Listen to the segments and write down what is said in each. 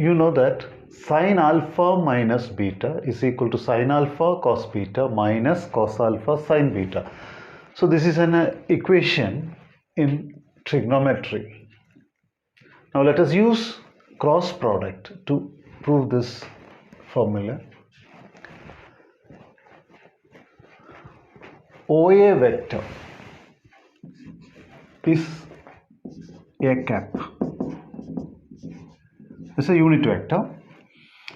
you know that sine alpha minus beta is equal to sine alpha cos beta minus cos alpha sine beta. So this is an equation in trigonometry. Now let us use cross product to prove this formula. OA vector is A cap. It's a unit vector.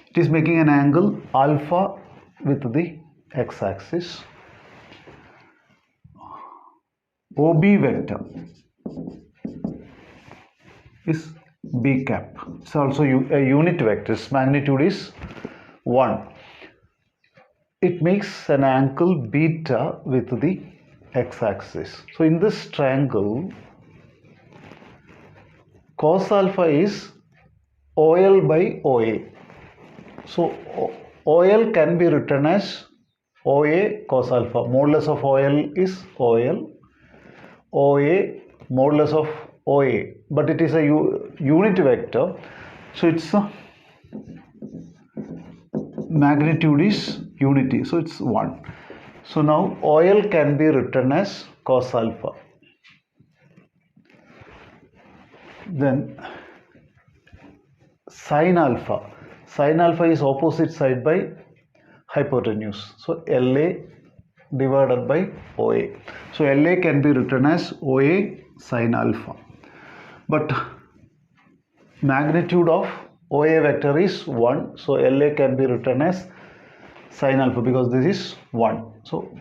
It is making an angle alpha with the x-axis. OB vector is B cap. It's also a unit vector. Its magnitude is 1. It makes an angle beta with the x-axis. So in this triangle, cos alpha is OL by OA. So OL can be written as OA cos alpha. Modulus of OL is OL. OA modulus of OA. But it is a unit vector. So its magnitude is unity. So it's 1. So now OL can be written as cos alpha. Then sine alpha. Sine alpha is opposite side by hypotenuse. So LA divided by OA. So LA can be written as OA sine alpha. But magnitude of OA vector is 1. So LA can be written as sine alpha because this is 1. So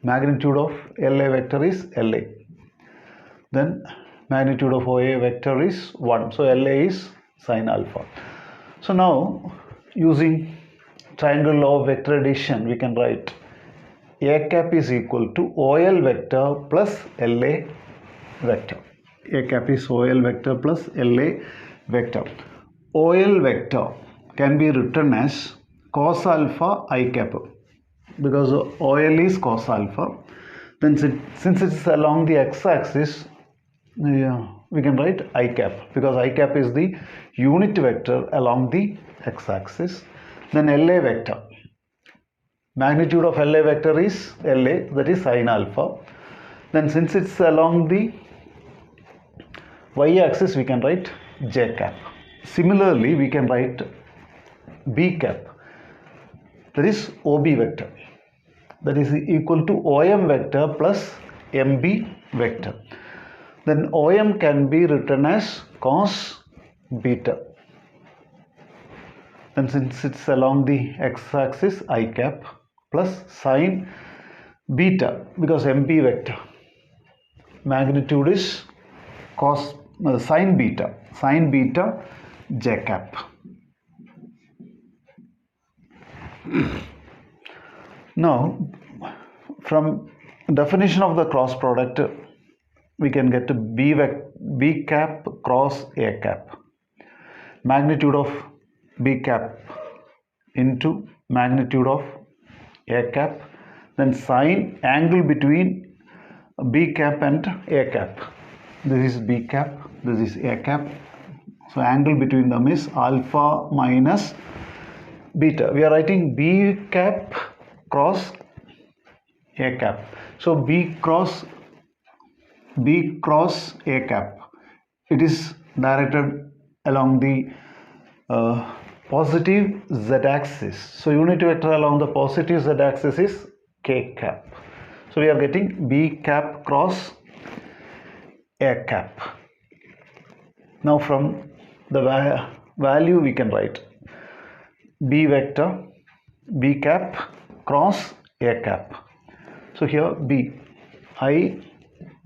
magnitude of LA vector is LA. Then magnitude of OA vector is 1. So LA is sine alpha. So now using triangle law of vector addition, we can write A cap is equal to OL vector plus LA vector. A cap is OL vector plus LA vector. OL vector can be written as cos alpha I cap because OL is cos alpha. Then since it is along the x-axis, we can write I cap because I cap is the unit vector along the x-axis. Then LA vector. Magnitude of LA vector is LA, that is sine alpha. Then since it's along the y-axis, we can write J cap. Similarly, we can write B cap, that is OB vector, that is equal to OM vector plus MB vector. Then OM can be written as cos beta. And since it's along the x-axis, I cap plus sine beta because MB vector. Magnitude is cos sine beta J cap. Now, from definition of the cross product, we can get to B cap cross A cap. Magnitude of B cap into magnitude of A cap. Then sine angle between B cap and A cap. This is B cap, this is A cap. So angle between them is alpha minus beta. We are writing B cap cross A cap. So B cross A cap. It is directed along the positive z-axis. So unit vector along the positive z-axis is K cap. So we are getting B cap cross A cap. Now from the value we can write B vector B cap cross A cap. So here B I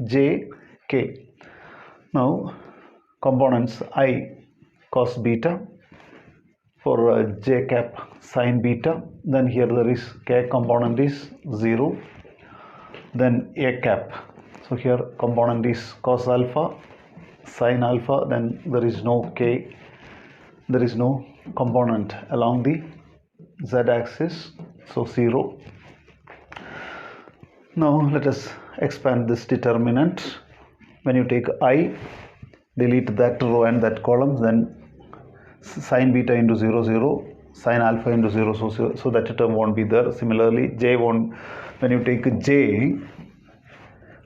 J K. Now components I cos beta for J cap sine beta. Then here there is K component is 0. Then A cap. So here component is cos alpha sine alpha. Then there is no K. There is no component along the z-axis. So 0. Now let us expand this when you take I, delete that row and that column, then sine beta into 0 0, sine alpha into 0, so that term won't be there. Similarly, j won't, when you take j,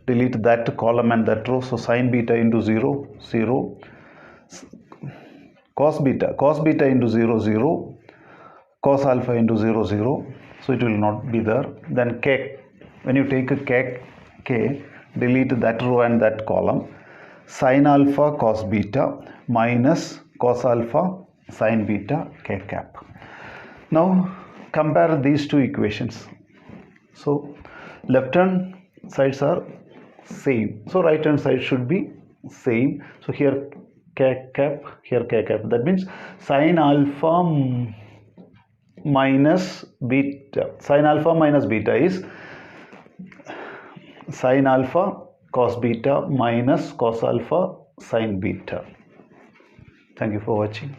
delete that column and that row, so sine beta into 0 0, cos beta into 0 0, cos alpha into 0 0, so it will not be there. Then k, when you take a k, delete that row and that column, sine alpha cos beta minus cos alpha sine beta k cap. Now compare these two equations. So left hand sides are same, so right hand side should be same. So here k cap, here k cap, that means sine alpha minus beta, sine alpha minus beta is sine alpha cos beta minus cos alpha sine beta. Thank you for watching.